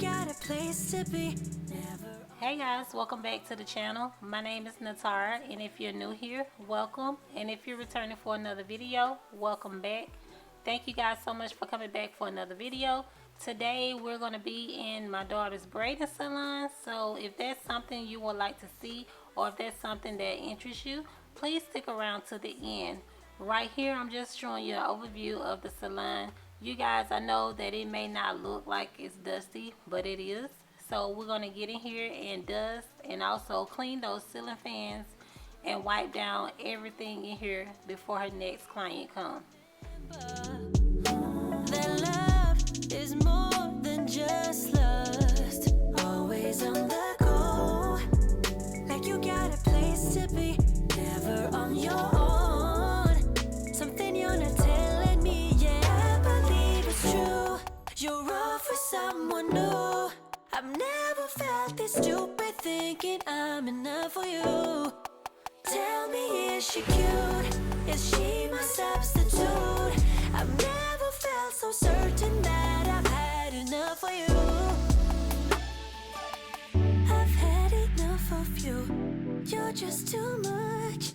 got a place to be. Never. Hey guys, welcome back to the channel. My name is Natara, and if you're new here, welcome. And if you're returning for another video, welcome back. Thank you guys so much for coming back for another video. Today we're going to be in my daughter's braiding salon, so if that's something you would like to see, or if that's something that interests you, please stick around to the end. Right here I'm just showing you an overview of the salon. You guys, I know that it may not look like it's dusty, but it is. So we're going to get in here and dust and also clean those ceiling fans and wipe down everything in here before her next client comes. That love is more than just lust. Always on the go, like you got a place to be, never on your own. Something you're not telling me, yeah, I believe it's true. You're all for someone new. I've never felt this stupid, thinking I'm enough for you. Tell me, is she cute? Is she my substitute? I've never felt so certain that I've had enough for you. I've had enough of you. You're just too much.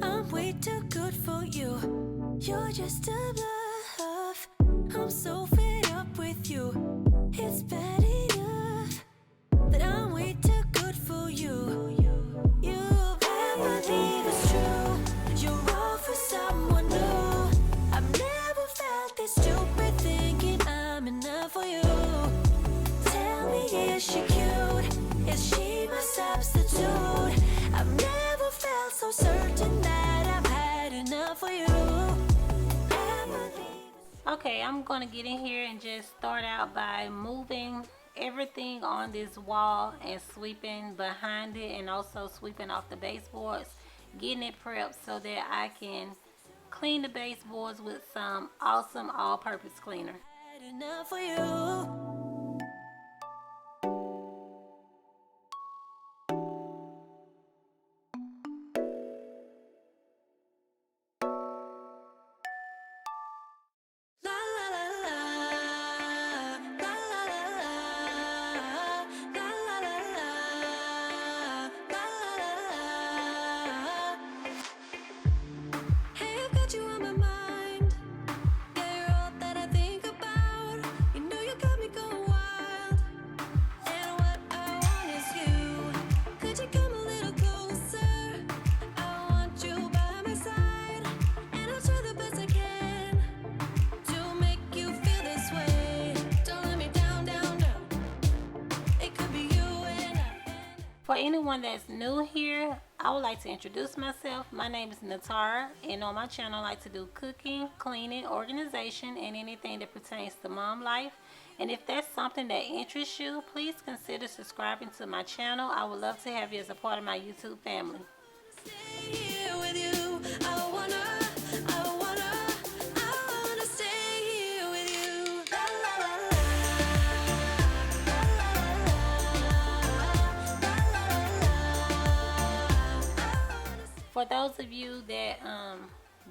I'm way too good for you. You're just a bluff. I'm so fed up with you. It's bad enough that I'm way too good for you. I believe it's true. You're all for someone new. I've never felt this stupid, thinking I'm enough for you. Tell me, is she cute? Is she my substitute? I've never felt so certain that I've had enough for you. Okay, I'm gonna get in here and just start out by moving everything on this wall and sweeping behind it, and also sweeping off the baseboards, getting it prepped so that I can clean the baseboards with some awesome all-purpose cleaner. Had enough for you. For anyone that's new here, I would like to introduce myself. My name is Natara, and on my channel I like to do cooking, cleaning, organization, and anything that pertains to mom life. And if that's something that interests you, please consider subscribing to my channel. I would love to have you as a part of my YouTube family. Stay here with you. For those of you that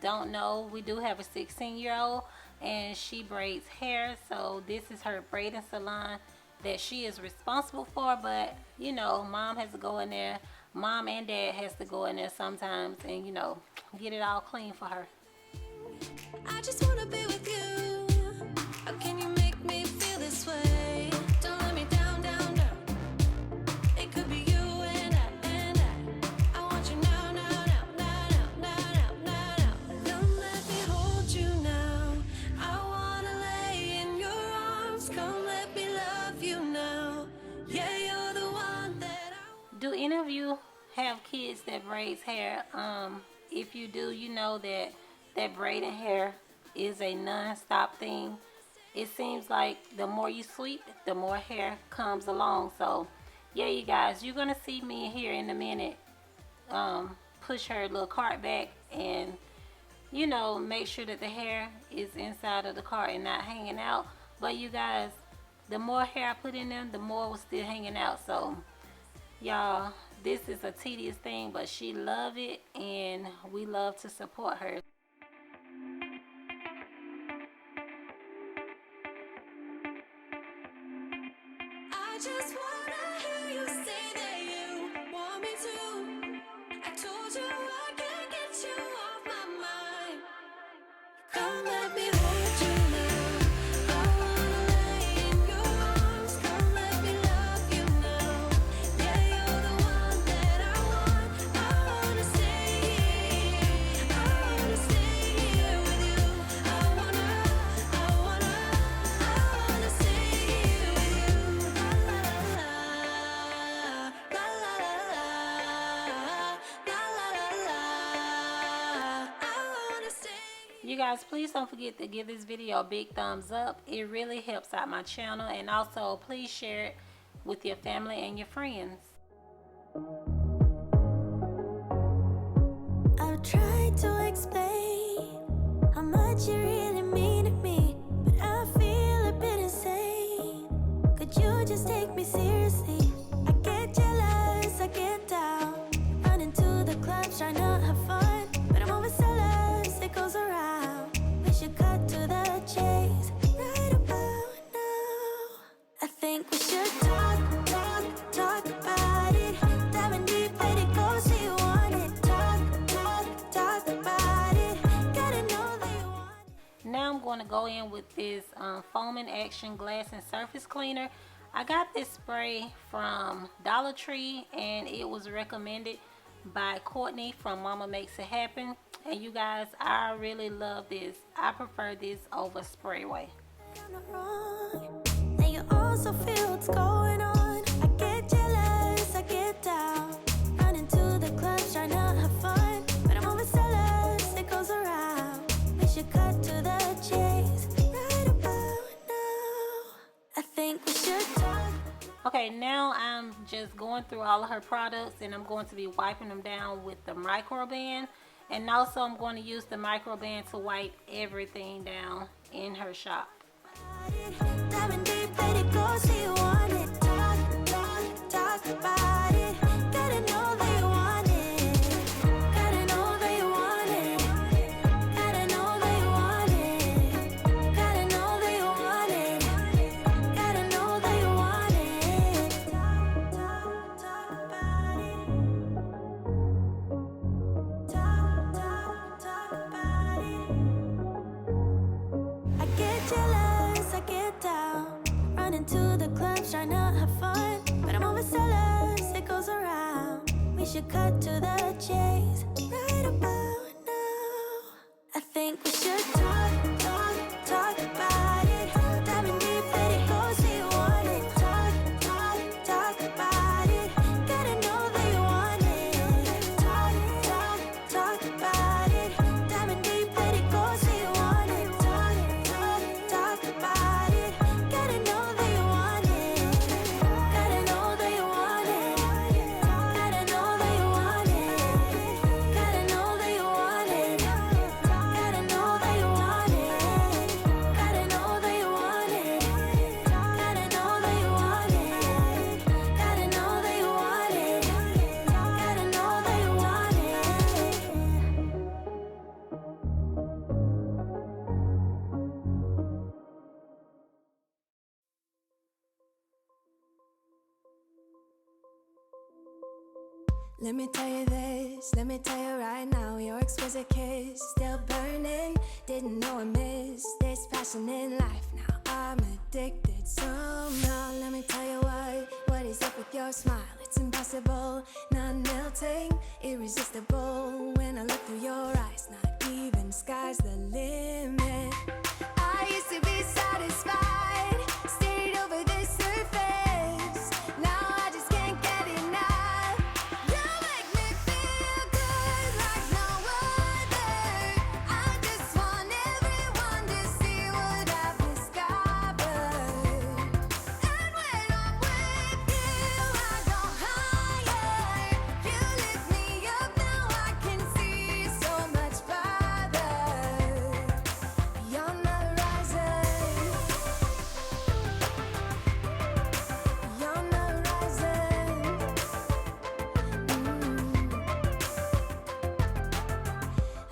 don't know, we do have a 16-year-old, and she braids hair, so this is her braiding salon that she is responsible for. But you know, mom has to go in there, mom and dad has to go in there sometimes, and you know, get it all clean for her. I just want to be with you. How can you make me feel this way? Don't let me down, down, down. It could be you. Do any of you have kids that braids hair? If you do, you know that braiding hair is a non-stop thing. It seems like the more you sweep, the more hair comes along. So yeah, you guys, you're gonna see me here in a minute push her little cart back and, you know, make sure that the hair is inside of the cart and not hanging out. But you guys, the more hair I put in them, the more was still hanging out. So y'all, this is a tedious thing, but she love it, and we love to support her. just wanna hear you say that you want me to. I told you I can't get you off my mind. Come let me hold you now. I wanna lay in your arms. Come let me love you now. Yeah, you're the one that I want. I wanna stay here. I wanna stay here with you. I wanna stay here with you. La la la la la la la la I wanna stay. You guys, please don't forget to give this video a big thumbs up. It really helps out my channel, and also please share it with your family and your friends. I've tried to explain how much you really mean to me, but I feel a bit insane. Could you just take me seriously? I get jealous, I get down, running to the clubs, trying to have fun, but I'm always jealous, it goes around. We should cut to the chase right about now. I think we should talk about it. Diving deep, let it go, see you want it. Talk about it. Gotta know that you want it. Now I'm going to go in with this foaming action glass and surface cleaner. I got this spray from Dollar Tree, and it was recommended by Courtney from Mama Makes It Happen. And you guys, I really love this. I prefer this over Sprayway. I'm not wrong. Then you also feel what's going on. I get jealous, I get down, running to the clubs, trying to have fun, but I'm always jealous, it goes around. We should cut to the chase right about now. I think we should talk. Okay, now I'm just going through all of her products, and I'm going to be wiping them down with the Micriban. And also I'm going to use the Micriban to wipe everything down in her shop. Diving deep, let it go, see you want it. Talk about it. Gotta know that you want it. Gotta know that you want it. Gotta know that you want it. Gotta know that you want it. Gotta know that you want it. Talk about it. Talk about it. I get jealous, I get down, running to the clubs, trying to have fun, but I'm always jealous, it goes around. We should cut to the chase right about now. I think we should talk about it. Diving deep, let it go, see you want it. Talk about it. Gotta know that you want it. Talk about it. Diving deep, let it go, see you want it. Talk about it. Gotta know that you want it. Gotta know that you want it. Gotta know that you want it. Gotta know that you want it. Gotta know that you want it. Gotta know that you want it. Gotta know that you want it. Gotta know that you want it. Gotta know that you want it. Let me tell you this, let me tell you right now, your exquisite kiss, still burning, didn't know I missed this passion in life. Now I'm addicted somehow. Let me tell you what is up with your smile? It's impossible, not melting, irresistible. When I look through your eyes, not even sky's the limit. I used to be satisfied, stayed over the surface. Now I just can't get enough. You make me feel good like no other. I just want everyone to see what I've discovered. And when I'm with you, I go higher. You lift me up, now I can see so much farther. Beyond the horizon. Beyond the horizon.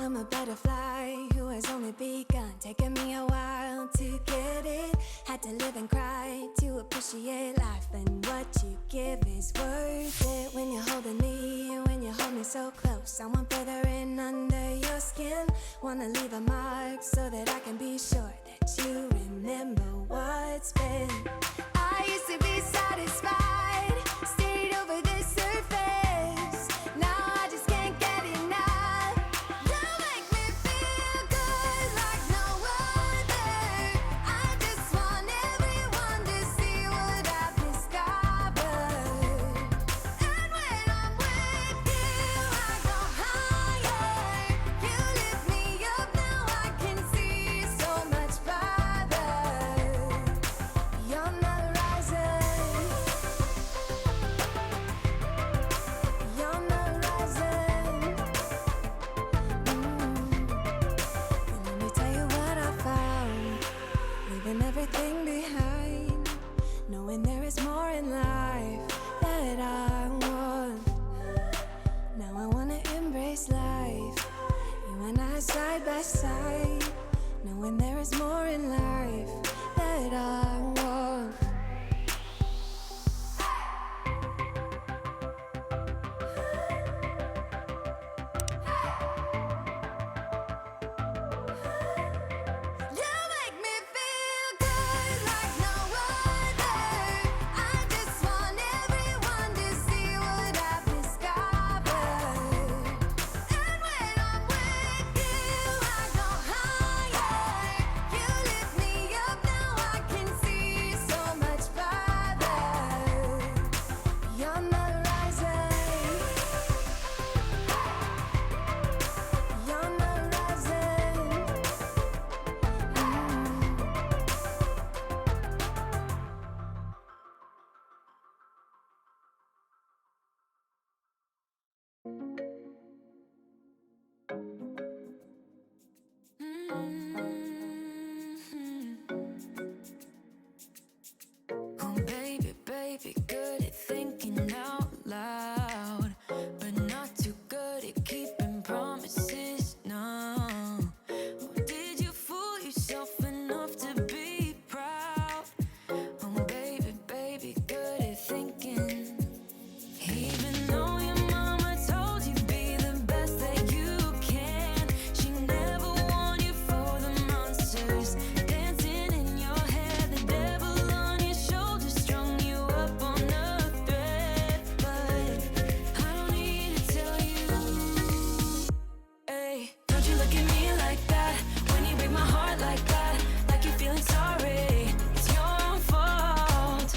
I'm a butterfly who has only begun, taking me a while to get it. Had to live and cry to appreciate life, and if it's worth it when you're holding me and when you hold me so close. I want further in under your skin. Wanna leave a mark so that I can be sure that you remember what's been. I used to be satisfied, stayed over the surface. Now I just can't get enough. You make me feel good like no other. I just want everyone to see what I've discovered. And when I'm with you, I go higher. You lift me up, now I can see so much farther. You're not rising. You're not rising. And let me tell you what I found. Leaving everything behind, knowing there is more in life that I want. Now I wanna embrace life, you and I side by side, knowing there is more in life that I want. You make me feel good like no other. I just want everyone to see what I've discovered. And when I'm with you, I go higher. You lift me up, now I can see so much farther. You're not rising. You're not rising. Oh, baby, baby, good at thinking out loud, but not too good at keeping promises. No. Oh, did you fool yourself enough to be proud? Oh, baby, baby, good at thinking. Even though your mama told you be the best that you can, she never warned you for the monsters dancing in your head. The devil on your shoulder strung you up on a thread. But I don't need to tell you, hey, don't you look at me like that when you break my heart like that, like you're feeling sorry. It's your own fault.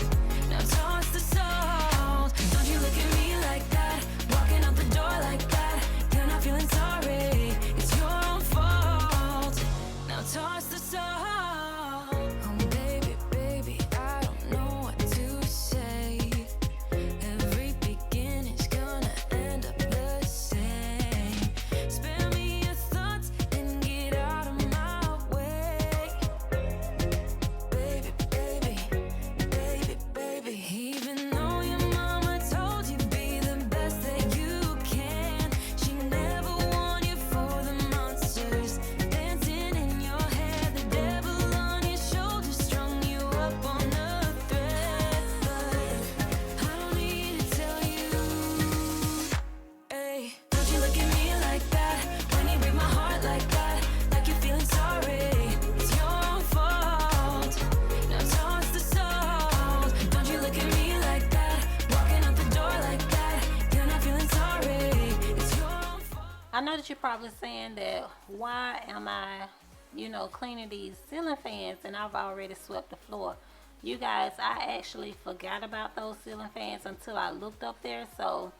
Now toss the salt. Don't you look at me like that, walking out the door like that. You're not feeling sorry. It's your own fault. Now toss the salt. Oh, baby, baby, I don't know what to say. Every beginning's gonna end up the same. Spare me your thoughts and get out of my way. Baby, baby, baby, baby. Even though your mama told you be the best that you can, she never warned you for the monsters dancing in your head. The devil on your shoulder strung you up on a thread. But I don't need to tell you, hey, don't you look at me like that when you break my heart like that, like you're feeling sorry. It's your own fault. Now toss the salt. Don't you look at me like that, walking out the door like that. You're not feeling sorry. It's your own fault. I know that you're probably saying that why am I, cleaning these ceiling fans and I've already swept the floor. You guys, I actually forgot about those ceiling fans until I looked up there. So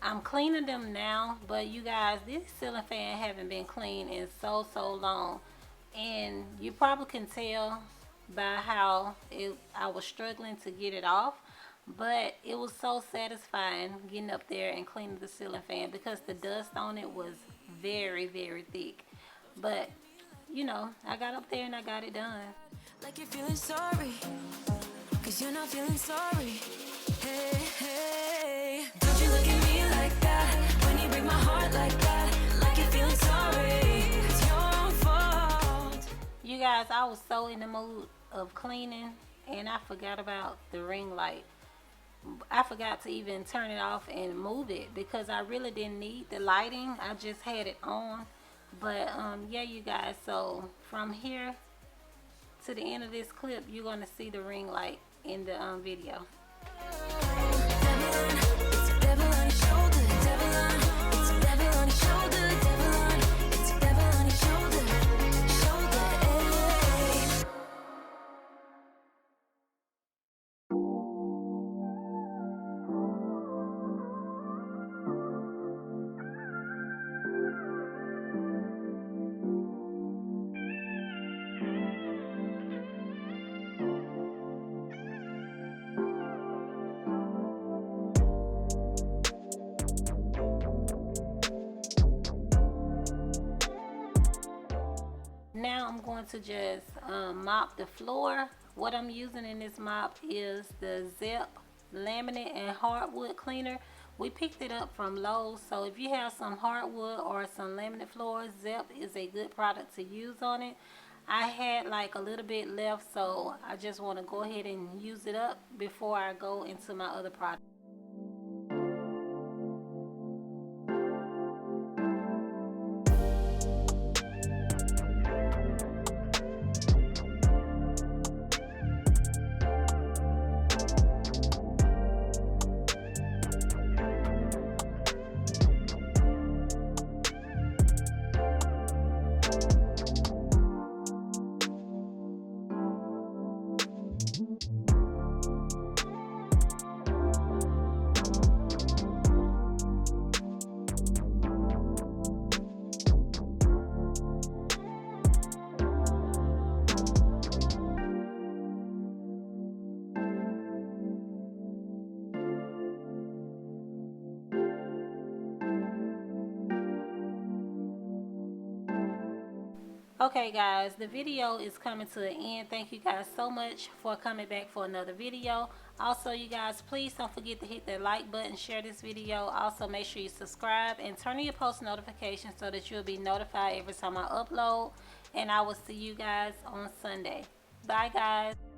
I'm cleaning them now, but you guys, this ceiling fan haven't been cleaned in so long, and you probably can tell by how I was struggling to get it off, but it was so satisfying getting up there and cleaning the ceiling fan because the dust on it was very thick. But I got up there and I got it done. Like you're feeling sorry, 'cause you're not feeling sorry. Hey, hey, don't you look at me like that when you break my heart like that, like you're feeling sorry. It's your own fault. You guys, I was so in the mood of cleaning and I forgot about the ring light. I forgot to even turn it off and move it because I really didn't need the lighting. I just had it on. But yeah, you guys, so from here to the end of this clip, you're going to see the ring light in the video. Now I'm going to just mop the floor. What I'm using in this mop is the Zep laminate and hardwood cleaner. We picked it up from Lowe's, so if you have some hardwood or some laminate floors, Zep is a good product to use on it. I had like a little bit left, so I just want to go ahead and use it up before I go into my other product. Okay guys, the video is coming to an end. Thank you guys so much for coming back for another video. Also, you guys, please don't forget to hit that like button, share this video. Also, make sure you subscribe and turn on your post notifications so that you'll be notified every time I upload. And I will see you guys on Sunday. Bye guys.